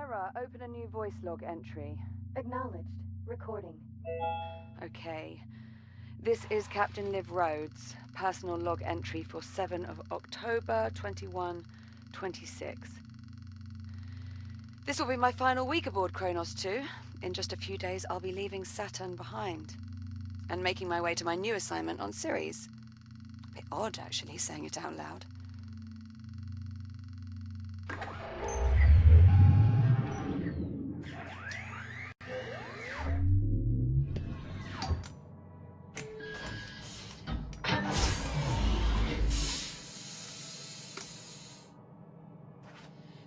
Hera, open a new voice log entry. Acknowledged. Recording. Okay. This is Captain Liv Rhodes, personal log entry for 7 of October 2126. This will be my final week aboard Kronos 2. In just a few days, I'll be leaving Saturn behind and making my way to my new assignment on Ceres. A bit odd, actually, saying it out loud.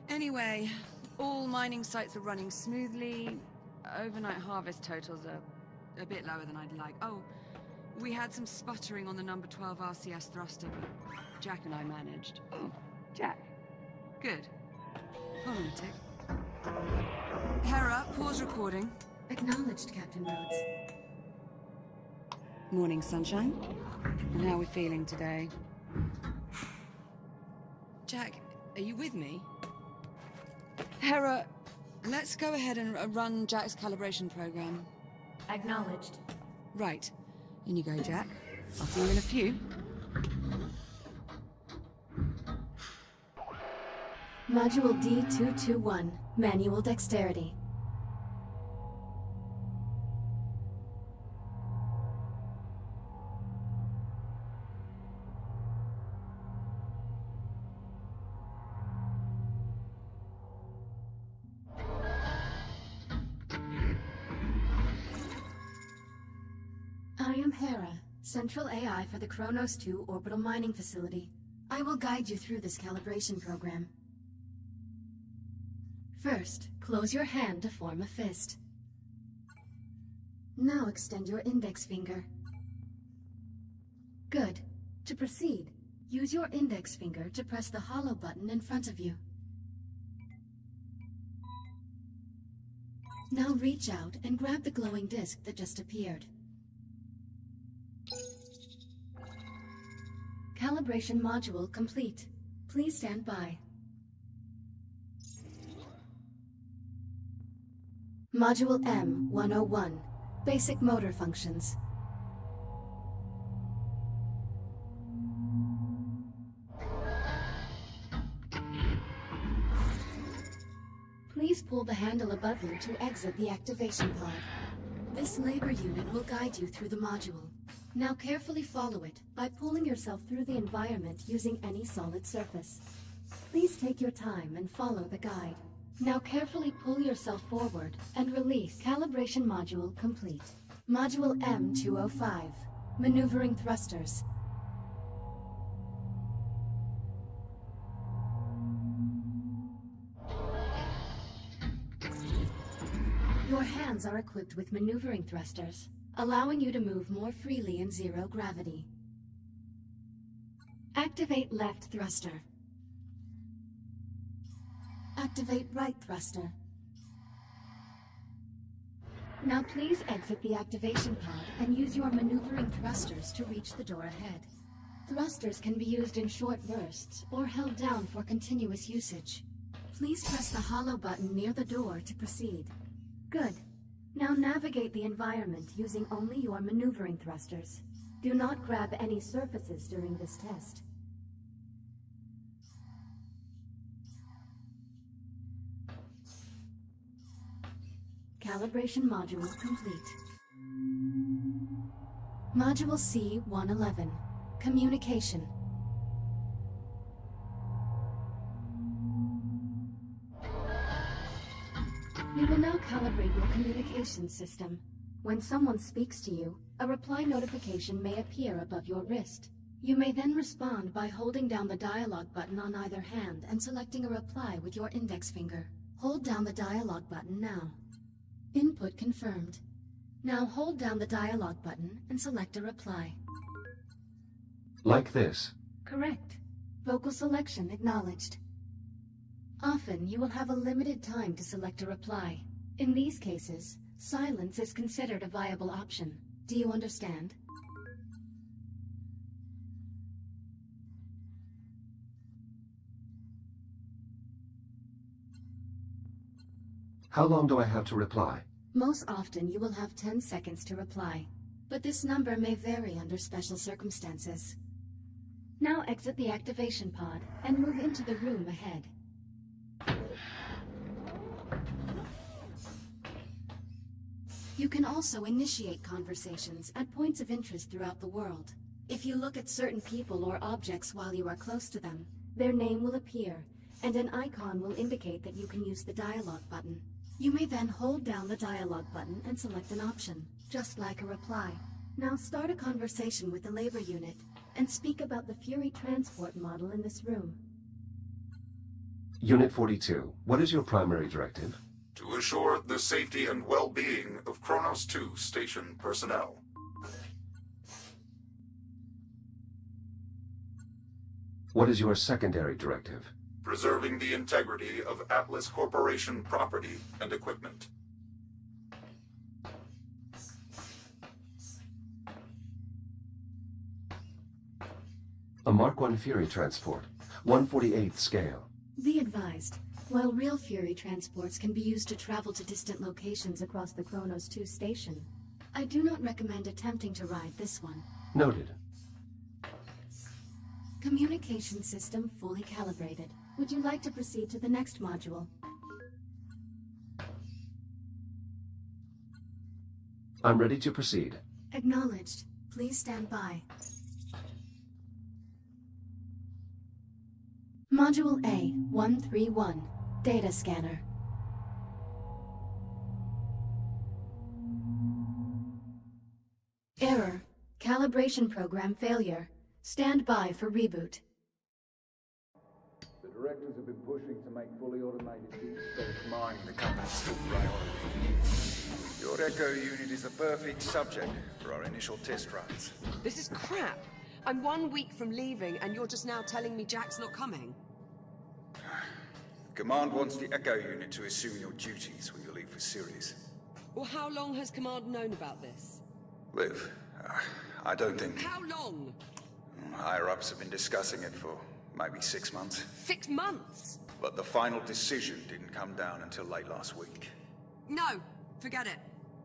Anyway, all mining sites are running smoothly. Overnight harvest totals are a bit lower than I'd like. Oh, we had some sputtering on the number 12 RCS thruster, but Jack and I managed. Oh, Jack. Good. Hold on a tick. Hera, pause recording. Acknowledged, Captain Rhodes. Morning, sunshine. And how are we feeling today? Jack, are you with me? Hera, let's go ahead and run Jack's calibration program. Acknowledged. Right. In you go, Jack. I'll see you in a few. Module D221. Manual dexterity. I am Hera, Central AI for the Kronos 2 Orbital Mining Facility. I will guide you through this calibration program. First, close your hand to form a fist. Now extend your index finger. Good. To proceed, use your index finger to press the hollow button in front of you. Now reach out and grab the glowing disc that just appeared. Calibration module complete. Please stand by. Module M101. Basic motor functions. Please pull the handle above you to exit the activation pod. This labor unit will guide you through the module. Now carefully follow it by pulling yourself through the environment using any solid surface. Please take your time and follow the guide. Now carefully pull yourself forward and release. Calibration module complete. Module M205. Maneuvering thrusters. Your hands are equipped with maneuvering thrusters, allowing you to move more freely in zero gravity. Activate left thruster. Activate right thruster. Now please exit the activation pod and use your maneuvering thrusters to reach the door ahead. Thrusters can be used in short bursts or held down for continuous usage. Please press the hollow button near the door to proceed. Good. Now navigate the environment using only your maneuvering thrusters. Do not grab any surfaces during this test. Calibration module complete. Module C-111. Communication. We will now calibrate your communication system. When someone speaks to you, a reply notification may appear above your wrist. You may then respond by holding down the dialogue button on either hand and selecting a reply with your index finger. Hold down the dialogue button now. Input confirmed. Now hold down the dialogue button and select a reply. Like this? Correct. Vocal selection acknowledged. Often, you will have a limited time to select a reply. In these cases, silence is considered a viable option. Do you understand? How long do I have to reply? Most often you will have 10 seconds to reply, but this number may vary under special circumstances. Now exit the activation pod and move into the room ahead. You can also initiate conversations at points of interest throughout the world. If you look at certain people or objects while you are close to them, their name will appear, and an icon will indicate that you can use the dialogue button. You may then hold down the dialogue button and select an option, just like a reply. Now start a conversation with the labor unit, and speak about the Fury transport model in this room. Unit 42, what is your primary directive? To assure the safety and well-being of Kronos 2 station personnel. What is your secondary directive? Preserving the integrity of Atlas Corporation property and equipment. A Mark I Fury transport, 1/48th scale. Be advised, while real Fury transports can be used to travel to distant locations across the Kronos 2 station, I do not recommend attempting to ride this one. Noted. Communication system fully calibrated. Would you like to proceed to the next module? I'm ready to proceed. Acknowledged. Please stand by. Module A-131. Data Scanner. Error. Calibration program failure. Stand by for reboot. The directors have been pushing to make fully automated deep space mining the company's top priority. Your Echo unit is the perfect subject for our initial test runs. This is crap. I'm 1 week from leaving, and you're just now telling me Jack's not coming. Command wants the Echo unit to assume your duties when you leave for Ceres. Well, how long has Command known about this? Liv, I don't think... How long? Higher-ups have been discussing it for maybe 6 months. 6 months? But the final decision didn't come down until late last week. No, forget it.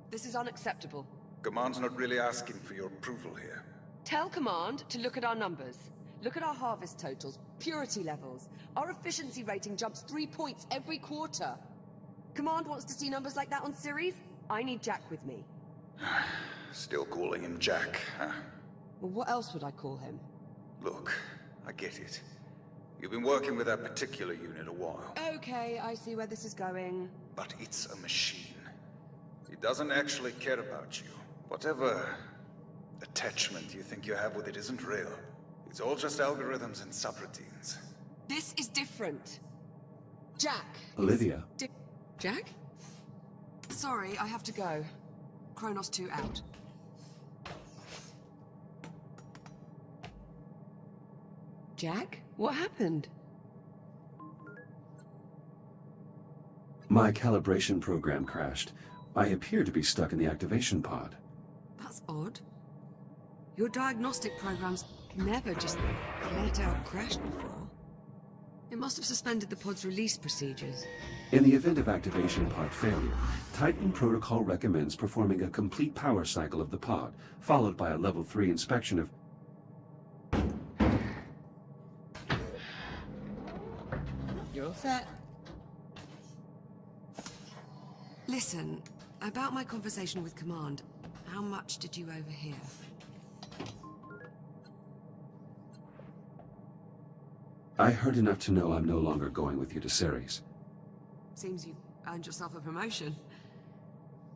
This is unacceptable. Command's not really asking for your approval here. Tell Command to look at our numbers. Look at our harvest totals, purity levels. Our efficiency rating jumps 3 points every quarter. Command wants to see numbers like that on Ceres? I need Jack with me. Still calling him Jack, huh? Well, what else would I call him? Look, I get it. You've been working with that particular unit a while. Okay, I see where this is going. But it's a machine. It doesn't actually care about you. Whatever attachment you think you have with it isn't real. It's all just algorithms and subroutines. This is different. Jack. Olivia. Jack? Sorry, I have to go. Kronos 2 out. Jack? What happened? My calibration program crashed. I appear to be stuck in the activation pod. That's odd. Your diagnostic programs never just flat out crashed before. It must have suspended the pod's release procedures. In the event of activation pod failure, Titan Protocol recommends performing a complete power cycle of the pod, followed by a level 3 inspection of... You're all set. Listen, about my conversation with Command, how much did you overhear? I heard enough to know I'm no longer going with you to Ceres. Seems you've earned yourself a promotion.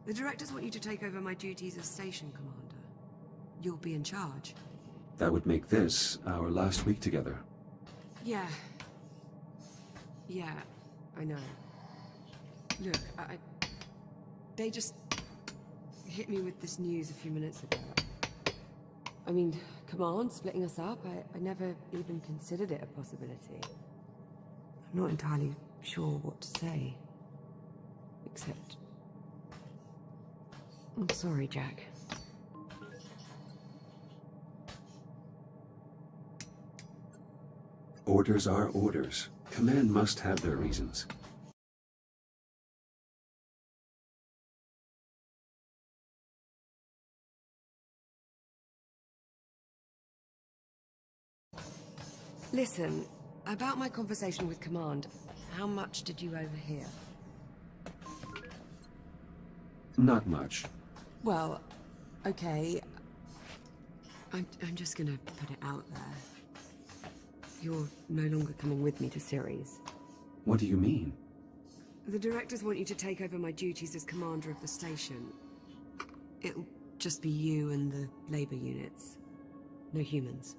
The directors want you to take over my duties as station commander. You'll be in charge. That would make this our last week together. Yeah. Yeah, I know. Look, they just hit me with this news a few minutes ago. I mean, Command splitting us up, I never even considered it a possibility. I'm not entirely sure what to say. Except... I'm sorry, Jack. Orders are orders. Command must have their reasons. Listen, about my conversation with Command, how much did you overhear? Not much. Well, okay. I'm just gonna put it out there. You're no longer coming with me to Ceres. What do you mean? The directors want you to take over my duties as commander of the station. It'll just be you and the labor units. No humans.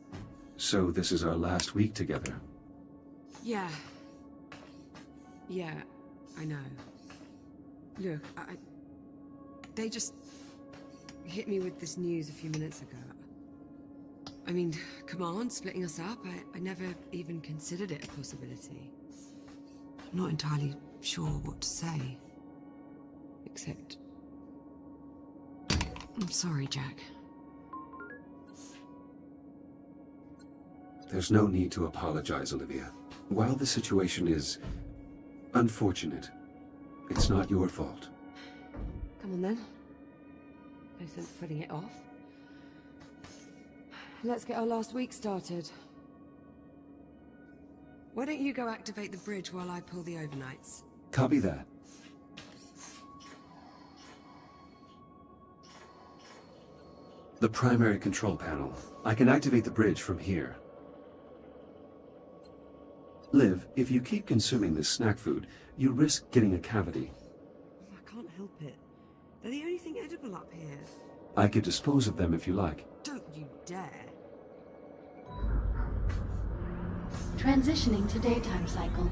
So this is our last week together. Yeah. Yeah, I know. Look, they just hit me with this news a few minutes ago. I mean, Command splitting us up, I never even considered it a possibility. I'm not entirely sure what to say. Except... I'm sorry, Jack. There's no need to apologize, Olivia. While the situation is unfortunate, it's not your fault. Come on then. No sense putting it off. Let's get our last week started. Why don't you go activate the bridge while I pull the overnights? Copy that. The primary control panel. I can activate the bridge from here. Liv, if you keep consuming this snack food, you risk getting a cavity. I can't help it. They're the only thing edible up here. I could dispose of them if you like. Don't you dare. Transitioning to daytime cycle.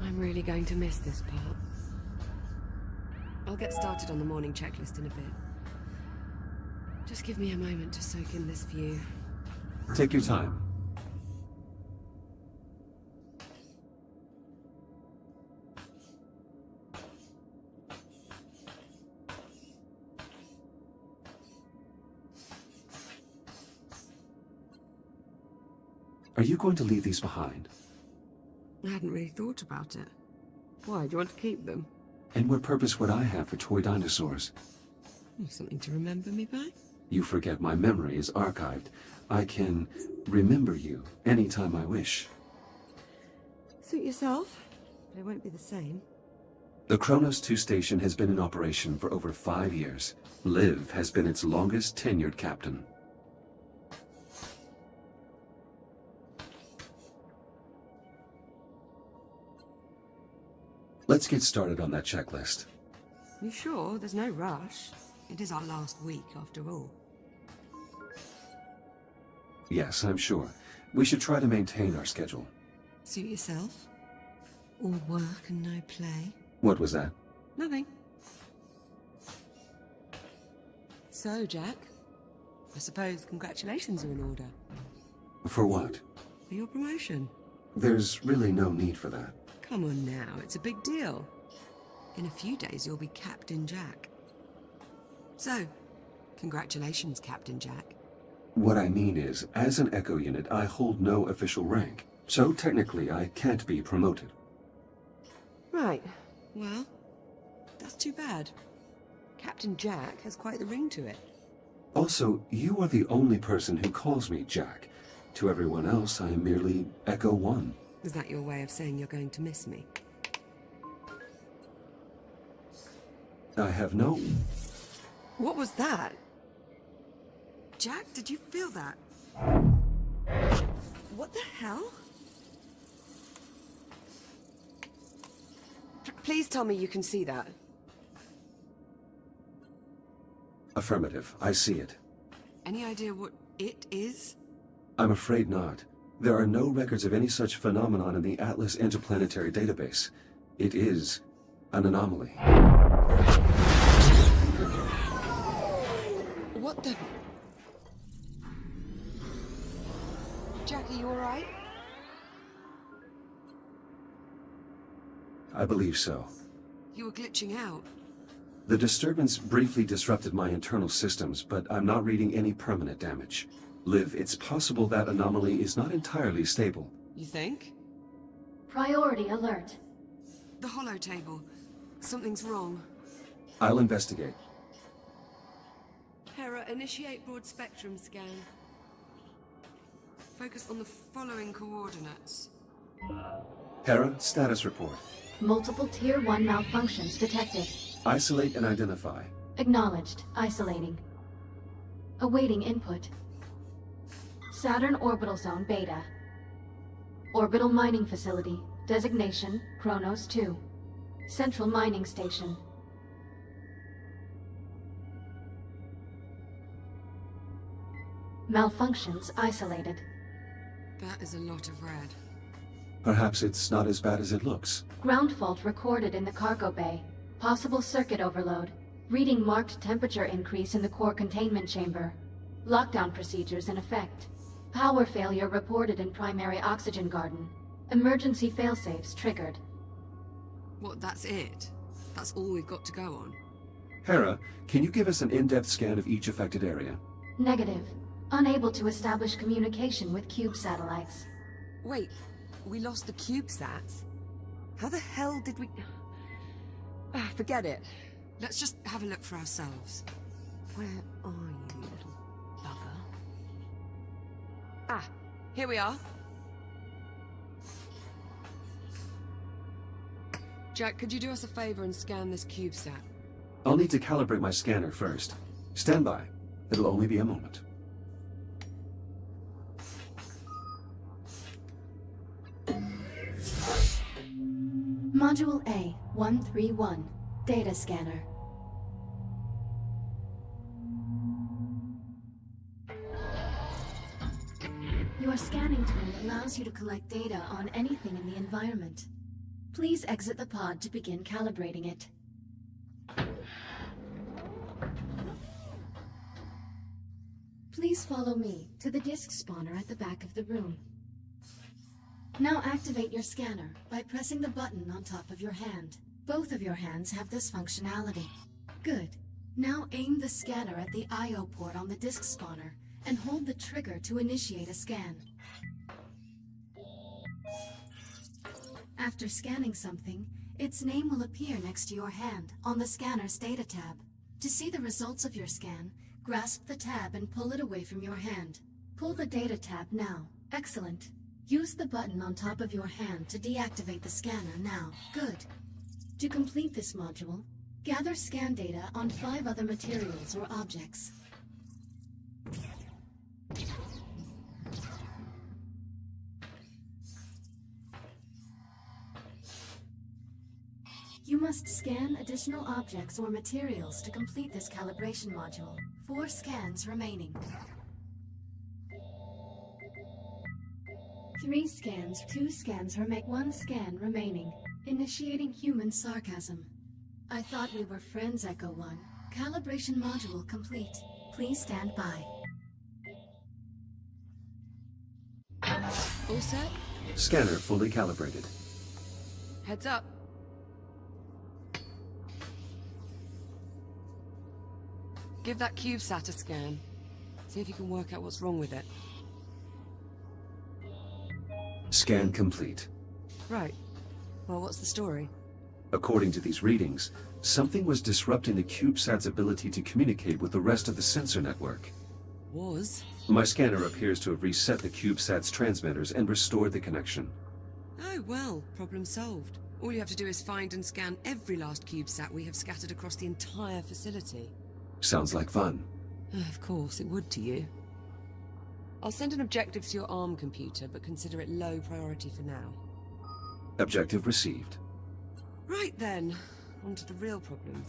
I'm really going to miss this part. I'll get started on the morning checklist in a bit. Just give me a moment to soak in this view. Take your time. Are you going to leave these behind? I hadn't really thought about it. Why, do you want to keep them? And what purpose would I have for toy dinosaurs? Something to remember me by? You forget my memory is archived. I can remember you anytime I wish. Suit yourself. But it won't be the same. The Kronos 2 station has been in operation for over 5 years. Liv has been its longest tenured captain. Let's get started on that checklist. You sure? There's no rush. It is our last week, after all. Yes, I'm sure. We should try to maintain our schedule. Suit yourself. All work and no play. What was that? Nothing. So, Jack, I suppose congratulations are in order. For what? For your promotion. There's really no need for that. Come on now, it's a big deal. In a few days, you'll be Captain Jack. So, congratulations, Captain Jack. What I mean is, as an Echo unit, I hold no official rank. So technically, I can't be promoted. Right. Well, that's too bad. Captain Jack has quite the ring to it. Also, you are the only person who calls me Jack. To everyone else, I am merely Echo 1. Is that your way of saying you're going to miss me? I have no... What was that? Jack, did you feel that? What the hell? Please tell me you can see that. Affirmative. I see it. Any idea what it is? I'm afraid not. There are no records of any such phenomenon in the Atlas Interplanetary Database. It is an anomaly. What the... Jack, are you alright? I believe so. You were glitching out. The disturbance briefly disrupted my internal systems, but I'm not reading any permanent damage. Liv, it's possible that anomaly is not entirely stable. You think? Priority alert. The hollow table. Something's wrong. I'll investigate. Hera, initiate broad spectrum scan. Focus on the following coordinates. Hera, status report. Multiple Tier 1 malfunctions detected. Isolate and identify. Acknowledged. Isolating. Awaiting input. Saturn Orbital Zone Beta. Orbital Mining Facility. Designation, Kronos 2. Central Mining Station. Malfunctions isolated. That is a lot of red. Perhaps it's not as bad as it looks. Ground fault recorded in the cargo bay. Possible circuit overload. Reading marked temperature increase in the core containment chamber. Lockdown procedures in effect. Power failure reported in primary oxygen garden. Emergency failsafes triggered. What, that's it? That's all we've got to go on? Hera, can you give us an in-depth scan of each affected area? Negative. Unable to establish communication with cube satellites. Wait, we lost the CubeSats? How the hell did we... forget it. Let's just have a look for ourselves. Where are you, little bugger? Ah, here we are. Jack, could you do us a favor and scan this CubeSat? I'll need to calibrate my scanner first. Stand by. It'll only be a moment. Module A, 131. Data scanner. Your scanning tool allows you to collect data on anything in the environment. Please exit the pod to begin calibrating it. Please follow me to the disk spawner at the back of the room. Now activate your scanner by pressing the button on top of your hand. Both of your hands have this functionality. Good. Now aim the scanner at the I/O port on the disk spawner and hold the trigger to initiate a scan. After scanning something, its name will appear next to your hand on the scanner's data tab. To see the results of your scan, grasp the tab and pull it away from your hand. Pull the data tab now. Excellent. Use the button on top of your hand to deactivate the scanner now. Good. To complete this module, gather scan data on 5 other materials or objects. You must scan additional objects or materials to complete this calibration module. 4 scans remaining. 3 scans, 2 scans make 1 scan remaining. Initiating human sarcasm. I thought we were friends, Echo 1. Calibration module complete. Please stand by. All set? Scanner fully calibrated. Heads up. Give that CubeSat a scan. See if you can work out what's wrong with it. Scan complete. Right. Well, what's the story? According to these readings, something was disrupting the CubeSat's ability to communicate with the rest of the sensor network. Was? My scanner appears to have reset the CubeSat's transmitters and restored the connection. Oh, well, problem solved. All you have to do is find and scan every last CubeSat we have scattered across the entire facility. Sounds like fun. Of course, it would to you. I'll send an objective to your ARM computer, but consider it low priority for now. Objective received. Right then, on to the real problems.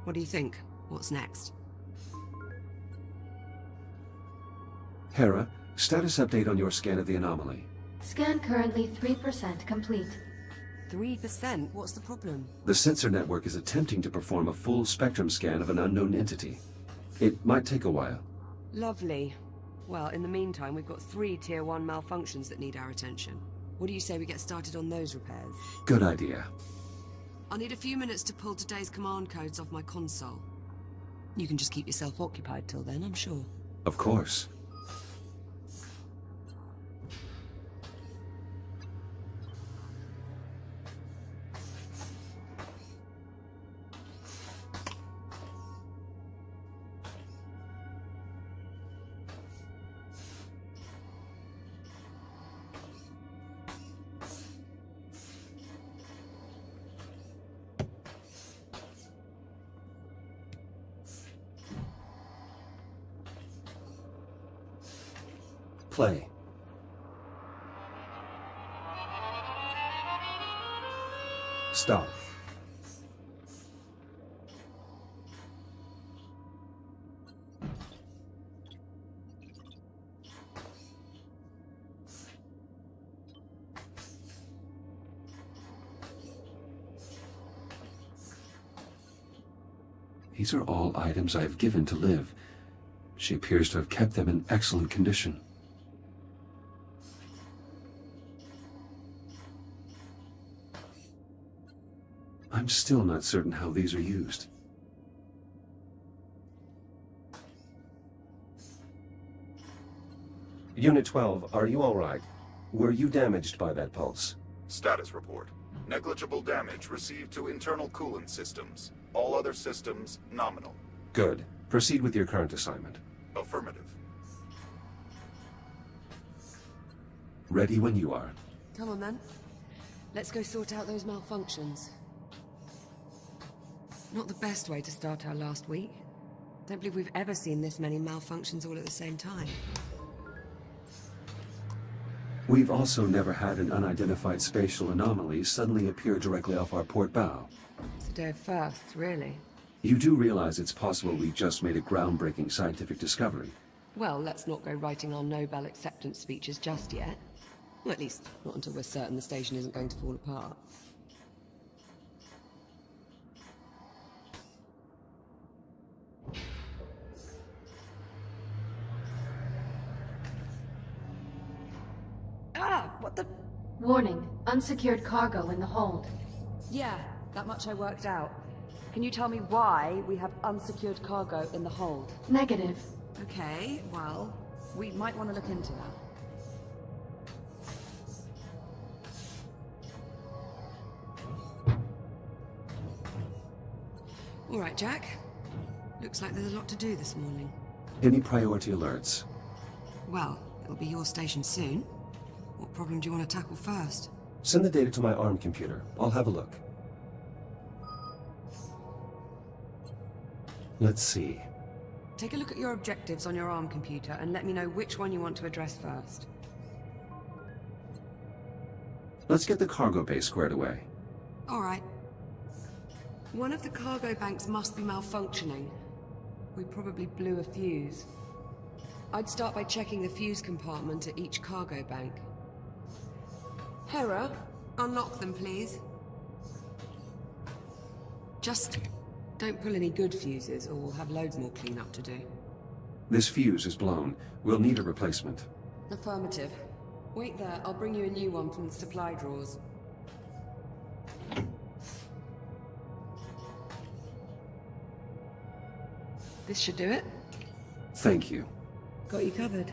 What do you think? What's next? Hera, status update on your scan of the anomaly. Scan currently 3% complete. 3%? What's the problem? The sensor network is attempting to perform a full spectrum scan of an unknown entity. It might take a while. Lovely. Well, in the meantime, we've got 3 Tier 1 malfunctions that need our attention. What do you say we get started on those repairs? Good idea. I'll need a few minutes to pull today's command codes off my console. You can just keep yourself occupied till then, I'm sure. Of course. Play. Stop. These are all items I have given to Liv. She appears to have kept them in excellent condition. I'm still not certain how these are used. Unit 12, are you all right? Were you damaged by that pulse? Status report. Negligible damage received to internal coolant systems. All other systems nominal. Good. Proceed with your current assignment. Affirmative. Ready when you are. Come on then. Let's go sort out those malfunctions. Not the best way to start our last week. Don't believe we've ever seen this many malfunctions all at the same time. We've also never had an unidentified spatial anomaly suddenly appear directly off our port bow. It's a day of firsts, really. You do realize it's possible we just made a groundbreaking scientific discovery. Well, let's not go writing our Nobel acceptance speeches just yet. Well, at least not until we're certain the station isn't going to fall apart. Ah! What the... Warning, unsecured cargo in the hold. Yeah, that much I worked out. Can you tell me why we have unsecured cargo in the hold? Negative. Okay, well, we might want to look into that. All right, Jack. Looks like there's a lot to do this morning. Any priority alerts? Well, it'll be your station soon. What problem do you want to tackle first? Send the data to my ARM computer. I'll have a look. Let's see. Take a look at your objectives on your ARM computer and let me know which one you want to address first. Let's get the cargo bay squared away. All right. One of the cargo banks must be malfunctioning. We probably blew a fuse. I'd start by checking the fuse compartment at each cargo bank. Hera, unlock them, please. Just don't pull any good fuses, or we'll have loads more cleanup to do. This fuse is blown. We'll need a replacement. Affirmative. Wait there, I'll bring you a new one from the supply drawers. This should do it. Thank you. Got you covered.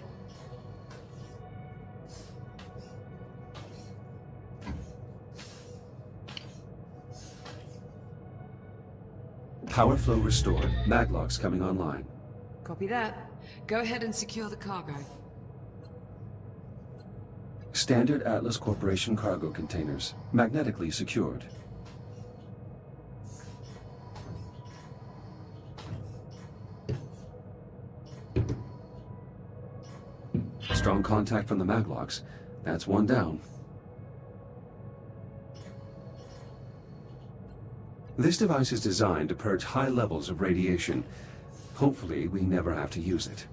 Power flow restored. Maglocks coming online. Copy that. Go ahead and secure the cargo. Standard Atlas Corporation cargo containers. Magnetically secured. Strong contact from the Maglocks. That's one down. This device is designed to purge high levels of radiation. Hopefully, we never have to use it.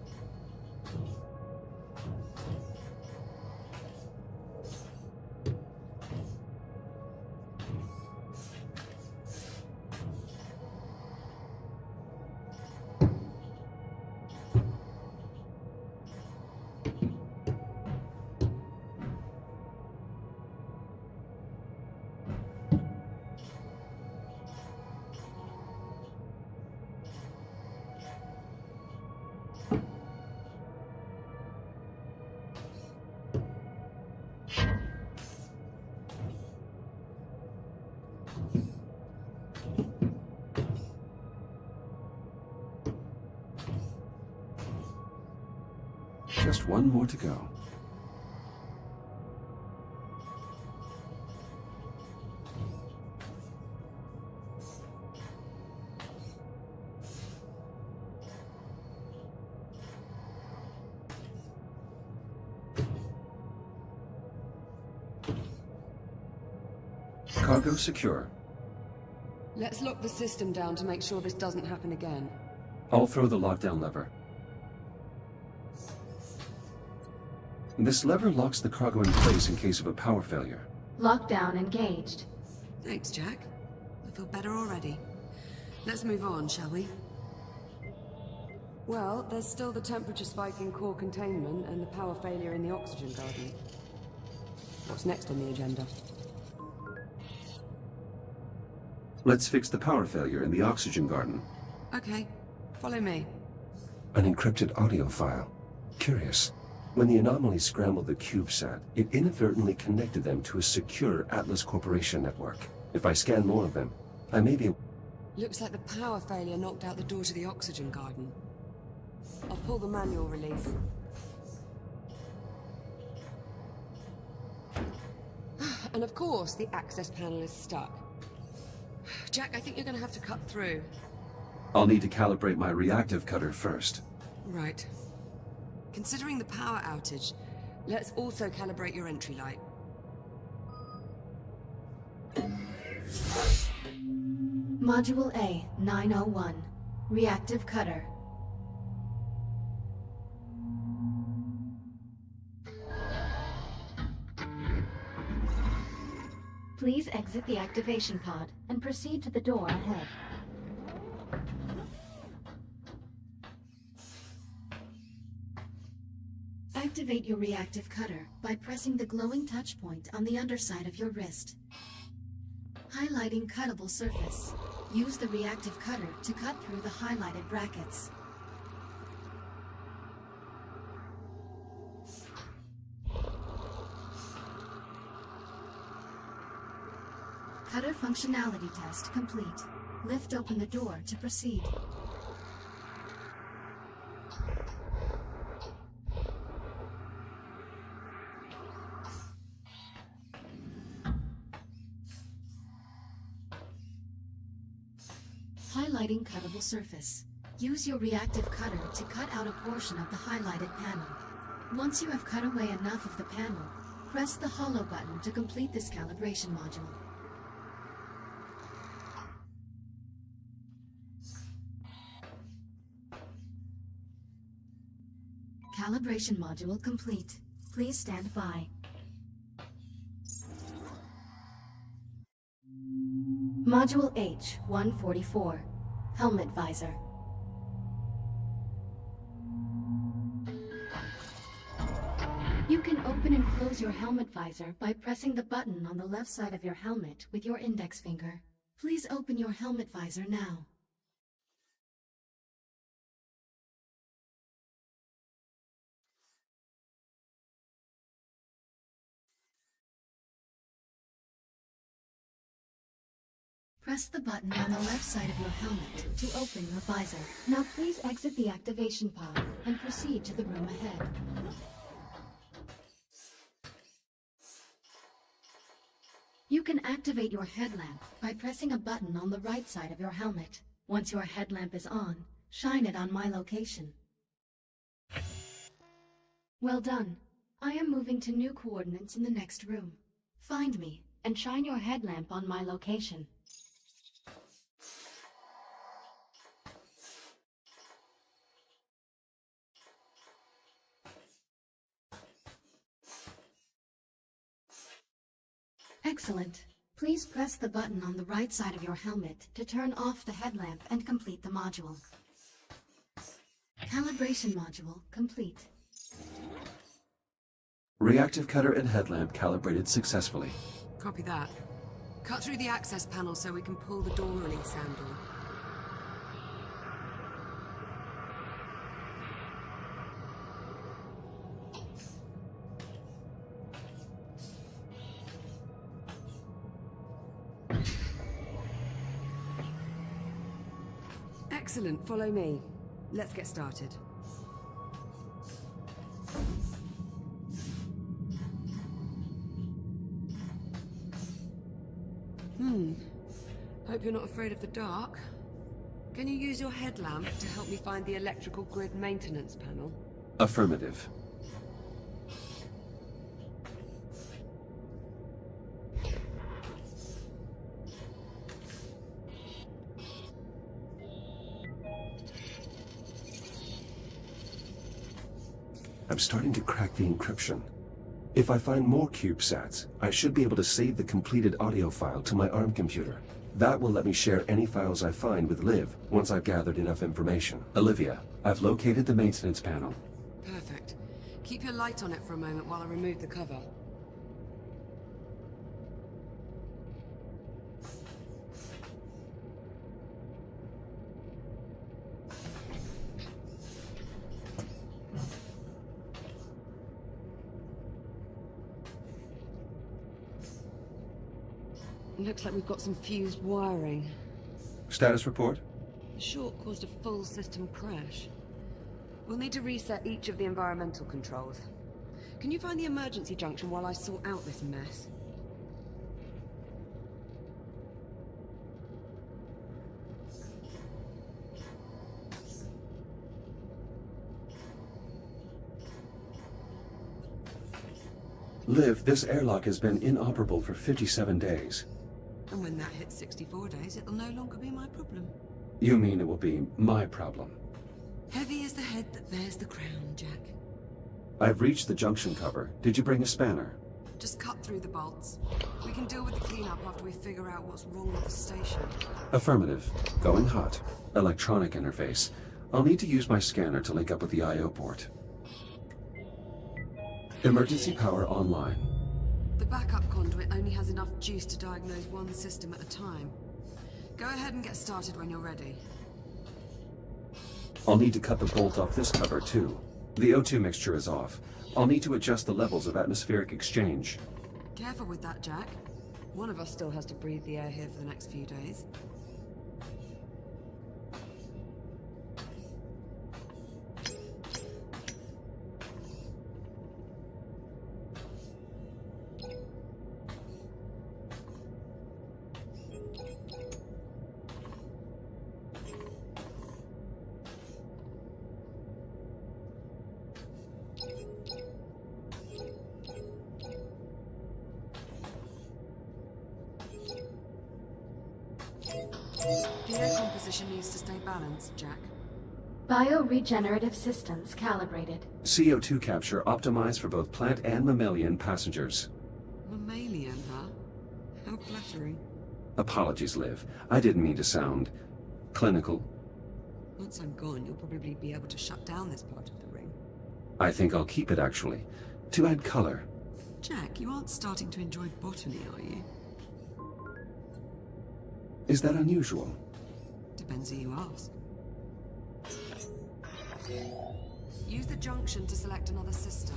Just one more to go. Cargo secure. Let's lock the system down to make sure this doesn't happen again. I'll throw the lockdown lever. This lever locks the cargo in place in case of a power failure. Lockdown engaged. Thanks, Jack. I feel better already. Let's move on, shall we? Well, there's still the temperature spike in core containment and the power failure in the oxygen garden. What's next on the agenda? Let's fix the power failure in the oxygen garden. Okay, follow me. An encrypted audio file. Curious. When the anomaly scrambled the CubeSat, it inadvertently connected them to a secure Atlas Corporation network. If I scan more of them, I may be... Looks like the power failure knocked out the door to the oxygen garden. I'll pull the manual release. And of course, the access panel is stuck. Jack, I think you're going to have to cut through. I'll need to calibrate my reactive cutter first. Right. Considering the power outage, Let's also calibrate your entry light. Module A, 901. Reactive cutter. Please exit the activation pod and proceed to the door ahead. Activate your reactive cutter by pressing the glowing touch point on the underside of your wrist. Highlighting cuttable surface. Use the reactive cutter to cut through the highlighted brackets. Cutter functionality test complete. Lift open the door to proceed. Highlighting cuttable surface. Use your reactive cutter to cut out a portion of the highlighted panel. Once you have cut away enough of the panel, press the hollow button to complete this calibration module. Calibration module complete. Please stand by. Module H-144. Helmet visor. You can open and close your helmet visor by pressing the button on the left side of your helmet with your index finger. Please open your helmet visor now. Press the button on the left side of your helmet to open your visor. Now please exit the activation pod and proceed to the room ahead. You can activate your headlamp by pressing a button on the right side of your helmet. Once your headlamp is on, shine it on my location. Well done. I am moving to new coordinates in the next room. Find me and shine your headlamp on my location. Excellent. Please press the button on the right side of your helmet to turn off the headlamp and complete the module. Calibration module complete. Reactive cutter and headlamp calibrated successfully. Copy that. Cut through the access panel so we can pull the door release handle. Excellent, follow me. Let's get started. Hope you're not afraid of the dark. Can you use your headlamp to help me find the electrical grid maintenance panel? Affirmative. I'm starting to crack the encryption. If I find more CubeSats, I should be able to save the completed audio file to my ARM computer. That will let me share any files I find with Liv once I've gathered enough information. Olivia, I've located the maintenance panel. Perfect. Keep your light on it for a moment while I remove the cover. Looks like we've got some fused wiring. Status report? The short caused a full system crash. We'll need to reset each of the environmental controls. Can you find the emergency junction while I sort out this mess? Liv, this airlock has been inoperable for 57 days. And when that hits 64 days, it'll no longer be my problem. You mean it will be my problem? Heavy is the head that bears the crown, Jack. I've reached the junction cover. Did you bring a spanner? Just cut through the bolts. We can deal with the cleanup after we figure out what's wrong with the station. Affirmative. Going hot. Electronic interface. I'll need to use my scanner to link up with the I/O port. Emergency power online. The backup conduit only has enough juice to diagnose one system at a time. Go ahead and get started when you're ready. I'll need to cut the bolt off this cover too. The O2 mixture is off. I'll need to adjust the levels of atmospheric exchange. Careful with that, Jack. One of us still has to breathe the air here for the next few days. The air composition needs to stay balanced, Jack. Bioregenerative systems calibrated. CO2 capture optimized for both plant and mammalian passengers. Mammalian, huh? How flattering. Apologies, Liv. I didn't mean to sound clinical. Once I'm gone, you'll probably be able to shut down this part of the ring. I think I'll keep it, actually, to add color. Jack, you aren't starting to enjoy botany, are you? Is that unusual? Depends who you ask. Use the junction to select another system.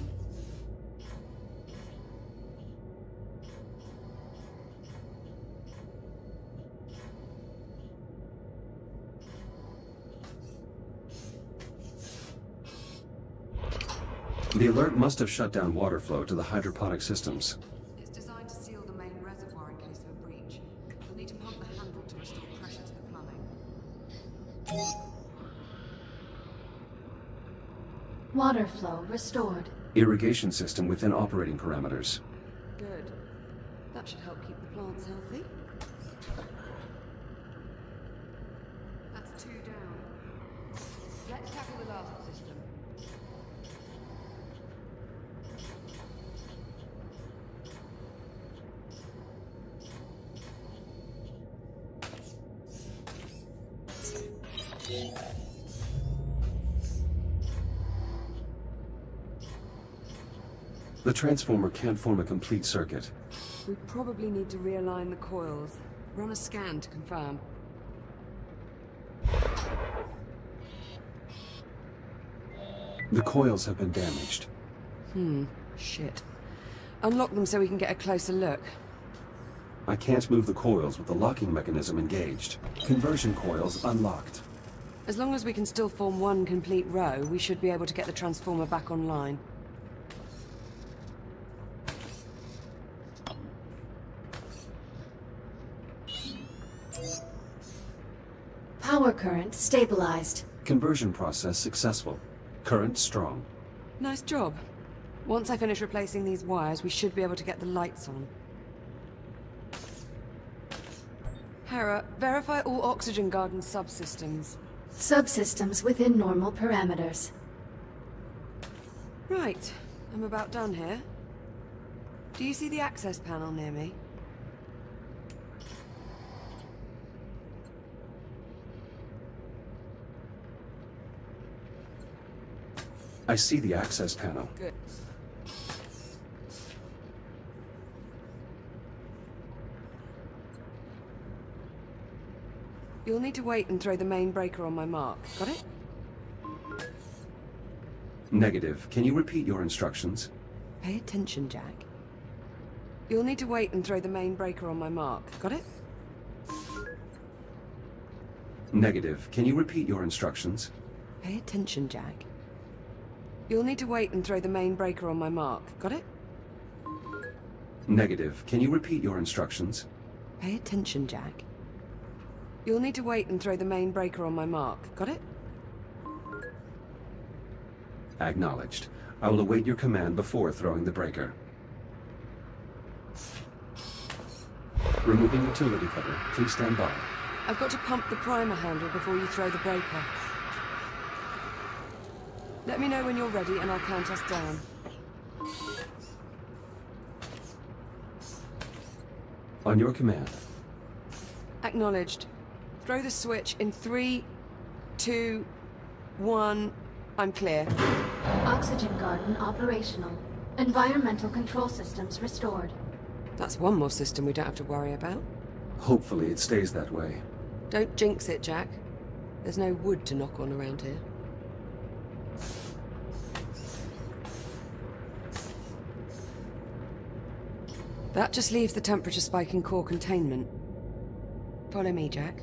The alert must have shut down water flow to the hydroponic systems. It's designed to seal the main reservoir in case of a breach. You'll need to pump the handle to restore pressure to the plumbing. Water flow restored. Irrigation system within operating parameters. Good. That should help keep the plants healthy. That's 2 down. Let's tackle the last system. The transformer can't form a complete circuit. We probably need to realign the coils. Run a scan to confirm. The coils have been damaged. Shit. Unlock them so we can get a closer look. I can't move the coils with the locking mechanism engaged. Conversion coils unlocked. As long as we can still form one complete row, we should be able to get the transformer back online. Power current stabilized. Conversion process successful. Current strong. Nice job. Once I finish replacing these wires, we should be able to get the lights on. Hera, verify all Oxygen Garden subsystems. Subsystems within normal parameters. Right, I'm about done here. Do you see the access panel near me? I see the access panel. Good. You'll need to wait and throw the main breaker on my mark. Got it? Negative. Can you repeat your instructions? Pay attention, Jack. You'll need to wait and throw the main breaker on my mark. Got it? Negative. Can you repeat your instructions? Pay attention, Jack. You'll need to wait and throw the main breaker on my mark. Got it? Negative. Can you repeat your instructions? Pay attention, Jack. You'll need to wait and throw the main breaker on my mark. Got it? Acknowledged. I will await your command before throwing the breaker. Removing utility cover. Please stand by. I've got to pump the primer handle before you throw the breaker. Let me know when you're ready and I'll count us down. On your command. Acknowledged. Throw the switch in 3, 2, 1. I'm clear. Oxygen garden operational. Environmental control systems restored. That's one more system we don't have to worry about. Hopefully it stays that way. Don't jinx it, Jack. There's no wood to knock on around here. That just leaves the temperature spike in core containment. Follow me, Jack.